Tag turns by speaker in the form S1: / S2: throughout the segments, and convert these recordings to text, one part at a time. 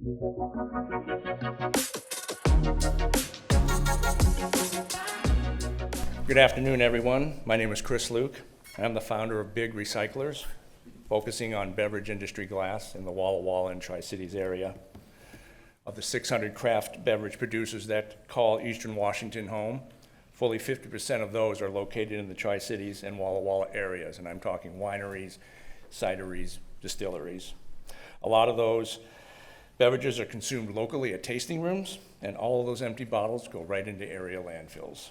S1: Good afternoon, everyone. My name is Chris Luke. I'm the founder of B.I.G Recyclers, focusing on beverage industry glass in the Walla Walla and Tri-Cities area. Of the 600 craft beverage producers that call Eastern Washington home, fully 50% of those are located in the Tri-Cities and Walla Walla areas, and I'm talking wineries, cideries, distilleries. A lot of those beverages are consumed locally at tasting rooms, and all of those empty bottles go right into area landfills.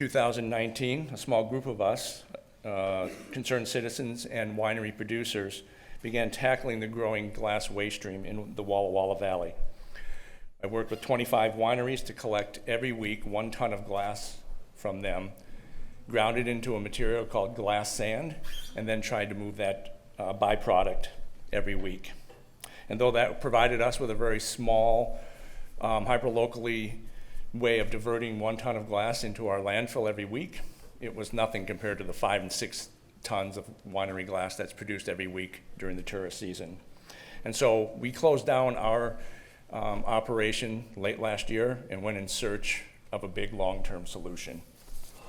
S1: 2019, a small group of us, concerned citizens and winery producers, began tackling the growing glass waste stream in the Walla Walla Valley. I worked with 25 wineries to collect every week 1 ton of glass from them, ground it into a material called glass sand, and then tried to move that byproduct every week. And though that provided us with a very small, hyper-locally way of diverting 1 ton of glass into our landfill every week, it was nothing compared to the 5 and 6 tons of winery glass that's produced every week during the tourist season. And so we closed down our operation late last year and went in search of a big long-term solution.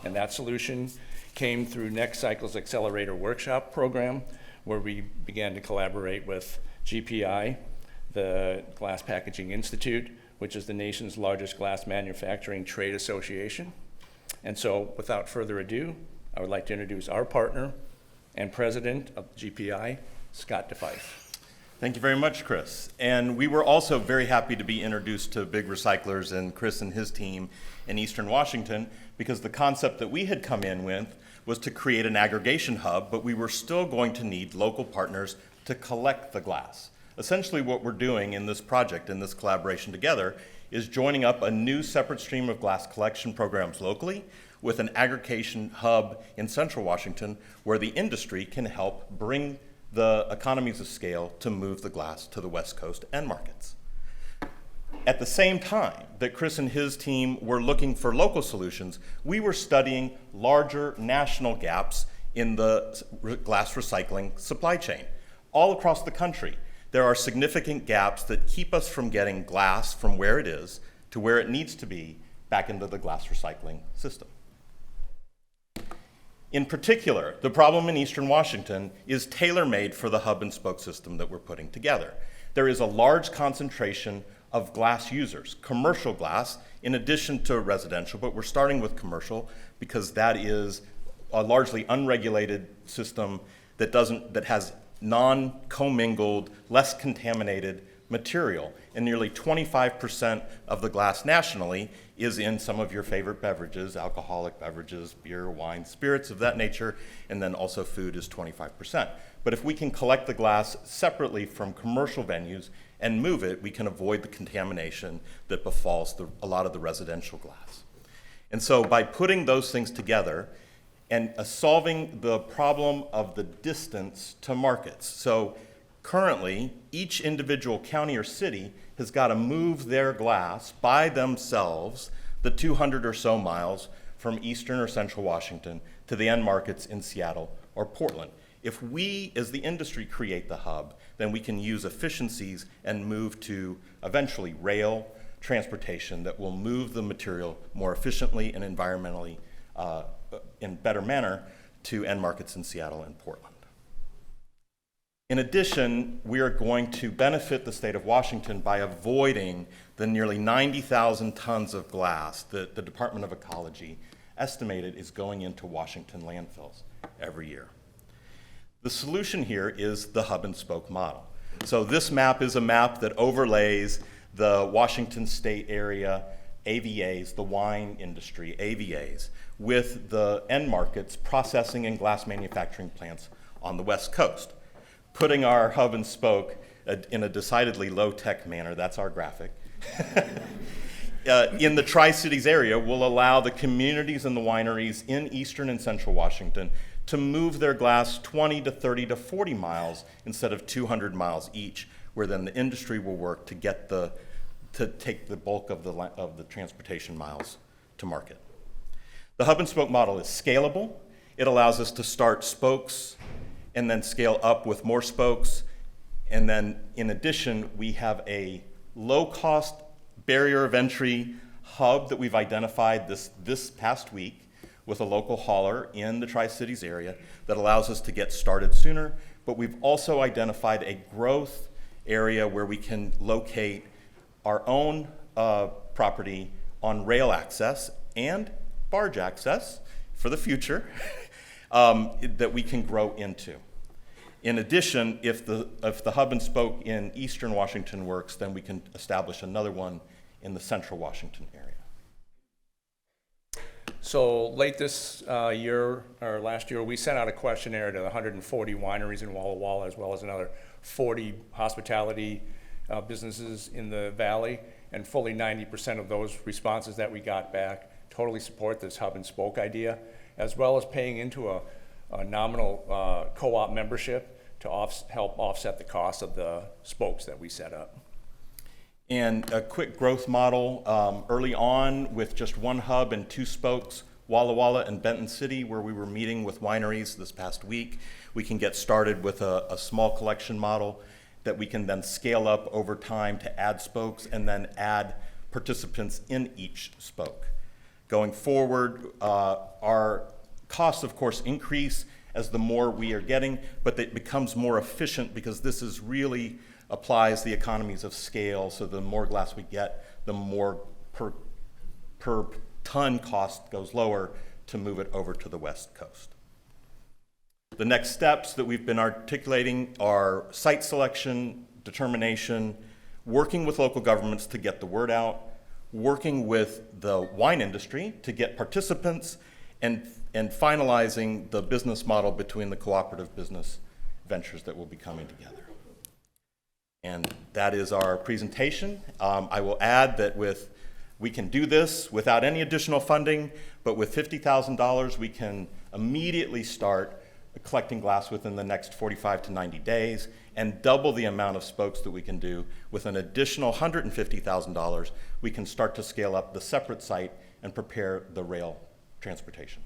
S1: And that solution came through NextCycle's Accelerator Workshop program, where we began to collaborate with GPI, the Glass Packaging Institute, which is the nation's largest glass manufacturing trade association. And so without further ado, I would like to introduce our partner and president of GPI, Scott DeFife.
S2: Thank you very much, Chris. And we were also very happy to be introduced to B.I.G Recyclers and Chris and his team in Eastern Washington, because the concept that we had come in with was to create an aggregation hub, but we were still going to need local partners to collect the glass. Essentially what we're doing in this project, in this collaboration together, is joining up a new separate stream of glass collection programs locally with an aggregation hub in Central Washington where the industry can help bring the economies of scale to move the glass to the West Coast end markets. At the same time that Chris and his team were looking for local solutions, we were studying larger national gaps in the glass recycling supply chain. All across the country, there are significant gaps that keep us from getting glass from where it is to where it needs to be back into the glass recycling system. In particular, the problem in Eastern Washington is tailor-made for the hub and spoke system that we're putting together. There is a large concentration of glass users, commercial glass, in addition to residential, but we're starting with commercial because that is a largely unregulated system that has non-commingled, less contaminated material. And nearly 25% of the glass nationally is in some of your favorite beverages, alcoholic beverages, beer, wine, spirits of that nature, and then also food is 25%. But if we can collect the glass separately from commercial venues and move it, we can avoid the contamination that befalls a lot of the residential glass. And so by putting those things together, and solving the problem of the distance to markets. So currently, each individual county or city has got to move their glass by themselves the 200 or so miles from Eastern or Central Washington to the end markets in Seattle or Portland. If we, as the industry, create the hub, then we can use efficiencies and move to eventually rail transportation that will move the material more efficiently and environmentally in better manner to end markets in Seattle and Portland. In addition, we are going to benefit the state of Washington by avoiding the nearly 90,000 tons of glass that the Department of Ecology estimated is going into Washington landfills every year. The solution here is the hub and spoke model. So this map is a map that overlays the Washington state area AVAs, the wine industry, AVAs, with the end markets, processing and glass manufacturing plants on the West Coast. Putting our hub and spoke in a decidedly low-tech manner, that's our graphic, in the Tri-Cities area will allow the communities and the wineries in Eastern and Central Washington to move their glass 20 to 30 to 40 miles instead of 200 miles each, where then the industry will work to take the bulk of the transportation miles to market. The hub and spoke model is scalable. It allows us to start spokes and then scale up with more spokes And then in addition, we have a low-cost barrier of entry hub that we've identified this past week with a local hauler in the Tri-Cities area that allows us to get started sooner. But we've also identified a growth area where we can locate our own property on rail access and barge access for the future that we can grow into. In addition, if the hub and spoke in Eastern Washington works, then we can establish another one in the Central Washington area.
S1: So late this year, or last year, we sent out a questionnaire to the 140 wineries in Walla Walla, as well as another 40 hospitality businesses in the valley, and fully 90% of those responses that we got back totally support this hub and spoke idea, as well as paying into a nominal co-op membership to help offset the cost of the spokes that we set up.
S2: And a quick growth model early on with just one hub and 2 spokes, Walla Walla and Benton City, where we were meeting with wineries this past week. We can get started with a small collection model that we can then scale up over time to add spokes and then add participants in each spoke. Going forward, our costs, of course, increase as the more we are getting, but it becomes more efficient because this is really applies the economies of scale. So the more glass we get, the more per ton cost goes lower to move it over to the West Coast. The next steps that we've been articulating are site selection, determination, working with local governments to get the word out, working with the wine industry to get participants, and finalizing the business model between the cooperative business ventures that will be coming together. And that is our presentation. I will add that we can do this without any additional funding, but with $50,000 we can immediately start collecting glass within the next 45 to 90 days and double the amount of spokes that we can do. With an additional $150,000, we can start to scale up the separate site and prepare the rail transportation.